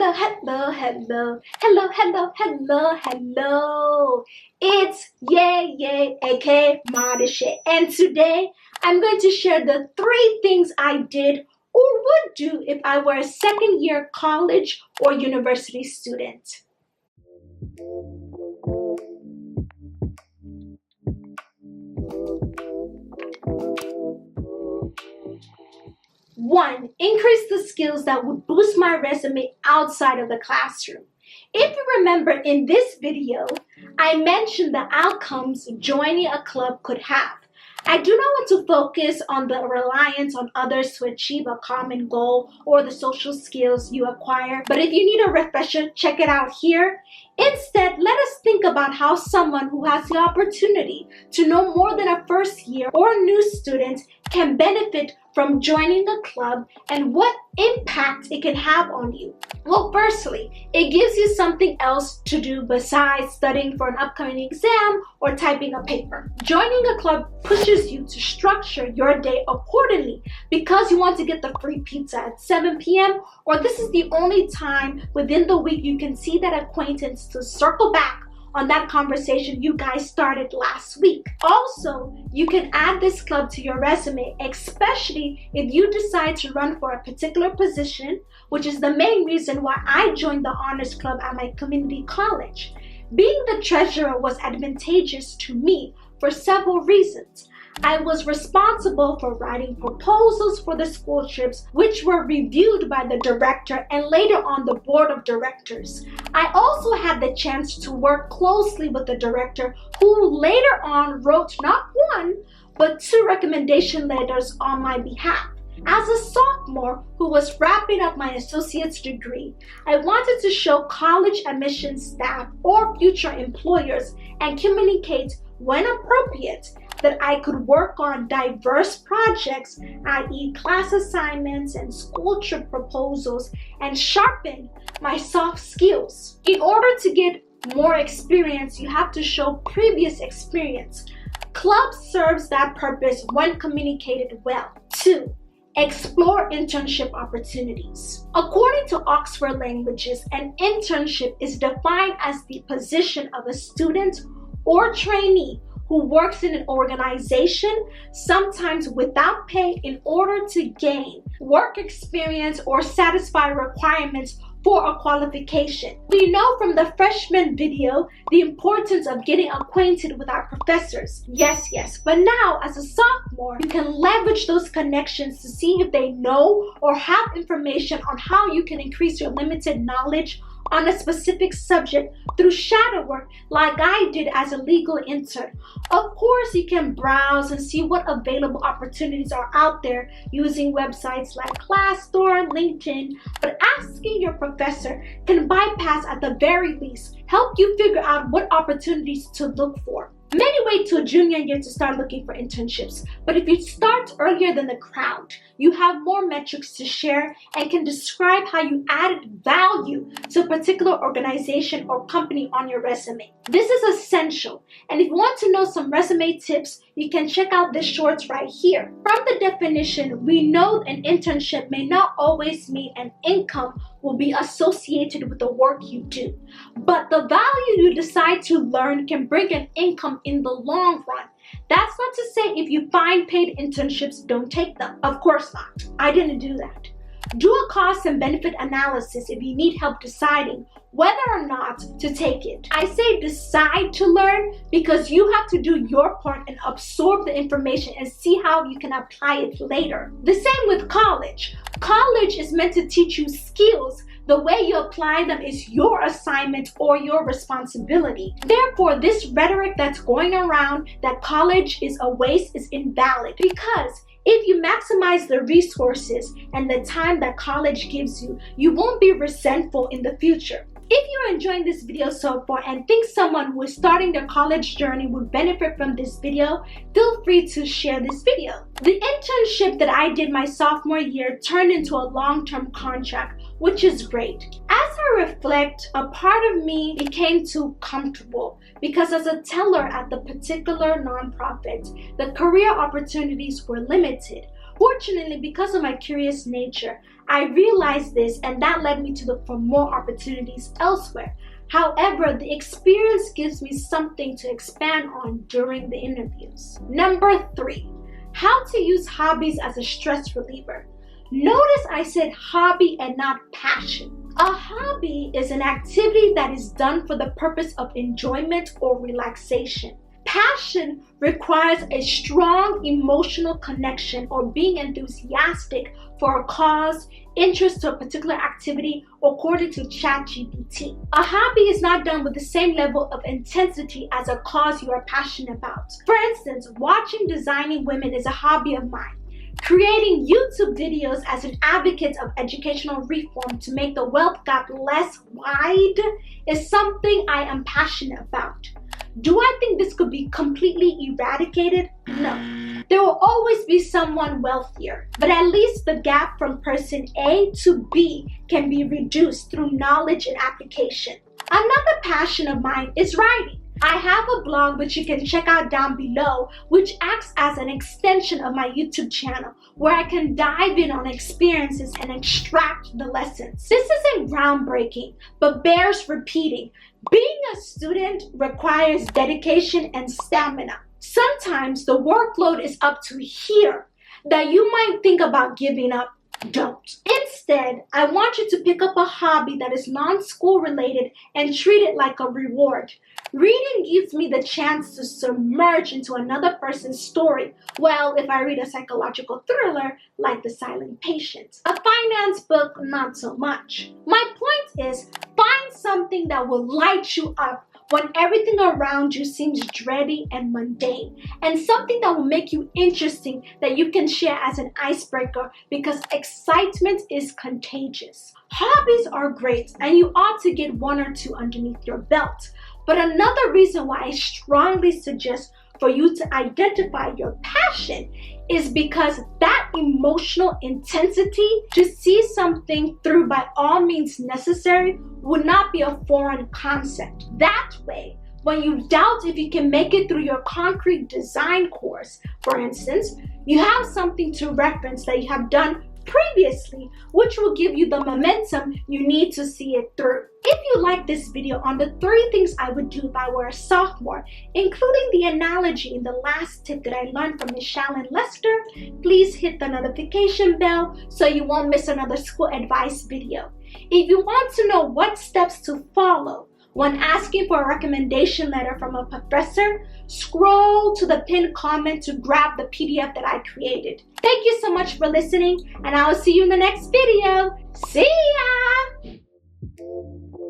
Hello, hello, hello, hello, hello, hello, hello. It's Yay, aka MODISHYE, and today I'm going to share the 3 things I did or would do if I were a second-year college or university student. 1. Increase the skills that would boost my resume outside of the classroom. If you remember in this video, I mentioned the outcomes joining a club could have. I do not want to focus on the reliance on others to achieve a common goal or the social skills you acquire, but if you need a refresher, check it out here. Instead, let us think about how someone who has the opportunity to know more than a first year or new student can benefit from joining a club and what impact it can have on you. Well, firstly, it gives you something else to do besides studying for an upcoming exam or typing a paper. Joining a club pushes you to structure your day accordingly because you want to get the free pizza at 7 p.m. or this is the only time within the week you can see that acquaintance to circle back on that conversation you guys started last week. Also, you can add this club to your resume, especially if you decide to run for a particular position, which is the main reason why I joined the honors club at my community college. Being the treasurer was advantageous to me for several reasons. I was responsible for writing proposals for the school trips, which were reviewed by the director and later on the board of directors. I also had the chance to work closely with the director, who later on wrote not 1, but 2 recommendation letters on my behalf. As a sophomore who was wrapping up my associate's degree, I wanted to show college admissions staff or future employers and communicate, when appropriate, that I could work on diverse projects, i.e. class assignments and school trip proposals, and sharpen my soft skills. In order to get more experience, you have to show previous experience. Club serves that purpose when communicated well. 2. Explore internship opportunities. According to Oxford Languages, an internship is defined as the position of a student or trainee who works in an organization, sometimes without pay, in order to gain work experience or satisfy requirements for a qualification. We know from the freshman video the importance of getting acquainted with our professors. Yes, but now as a sophomore, you can leverage those connections to see if they know or have information on how you can increase your limited knowledge on a specific subject through shadow work like I did as a legal intern. Of course, you can browse and see what available opportunities are out there using websites like Glassdoor, LinkedIn, but asking your professor can bypass, at the very least, help you figure out what opportunities to look for. Many wait till junior year to start looking for internships, but if you start earlier than the crowd, you have more metrics to share and can describe how you added value to a particular organization or company on your resume. This is essential, and if you want to know some resume tips, you can check out this shorts right here. From the definition, we know an internship may not always mean an income will be associated with the work you do, but the value you decide to learn can bring an income in the long run. That's not to say if you find paid internships, don't take them. Of course not. I didn't do that. Do a cost and benefit analysis if you need help deciding whether or not to take it. I say decide to learn because you have to do your part and absorb the information and see how you can apply it later. The same with college. College is meant to teach you skills. The way you apply them is your assignment or your responsibility. Therefore, this rhetoric that's going around that college is a waste is invalid, because if you maximize the resources and the time that college gives you, you won't be resentful in the future. If you're enjoying this video so far and think someone who is starting their college journey would benefit from this video, feel free to share this video. The internship that I did my sophomore year turned into a long-term contract, which is great. As I reflect, a part of me became too comfortable because as a teller at the particular nonprofit, the career opportunities were limited. Fortunately, because of my curious nature, I realized this, and that led me to look for more opportunities elsewhere. However, the experience gives me something to expand on during the interviews. Number 3, how to use hobbies as a stress reliever. Notice I said hobby and not passion. A hobby is an activity that is done for the purpose of enjoyment or relaxation. Passion requires a strong emotional connection or being enthusiastic for a cause, interest to a particular activity, according to ChatGPT. A hobby is not done with the same level of intensity as a cause you are passionate about. For instance, watching designing women is a hobby of mine. Creating YouTube videos as an advocate of educational reform to make the wealth gap less wide is something I am passionate about. Do I think this could be completely eradicated? No. There will always be someone wealthier, but at least the gap from person A to B can be reduced through knowledge and application. Another passion of mine is writing. I have a blog which you can check out down below, which acts as an extension of my YouTube channel, where I can dive in on experiences and extract the lessons. This isn't groundbreaking, but bears repeating. Being a student requires dedication and stamina. Sometimes the workload is up to here that you might think about giving up. Don't. Instead, I want you to pick up a hobby that is non-school related and treat it like a reward. Reading gives me the chance to submerge into another person's story. Well, if I read a psychological thriller like The Silent Patient. A finance book, not so much. My point is, find something that will light you up when everything around you seems dreary and mundane, and something that will make you interesting that you can share as an icebreaker, because excitement is contagious. Hobbies are great and you ought to get 1 or 2 underneath your belt. But another reason why I strongly suggest for you to identify your passion is because that emotional intensity to see something through by all means necessary would not be a foreign concept. That way, when you doubt if you can make it through your concrete design course, for instance, you have something to reference that you have done previously, which will give you the momentum you need to see it through. If you like this video on the 3 things I would do if I were a sophomore, including the analogy in the last tip that I learned from Ms. Shallon Lester, please hit the notification bell so you won't miss another school advice video. If you want to know what steps to follow when asking for a recommendation letter from a professor, scroll to the pinned comment to grab the PDF that I created. Thank you so much for listening, and I will see you in the next video. See ya!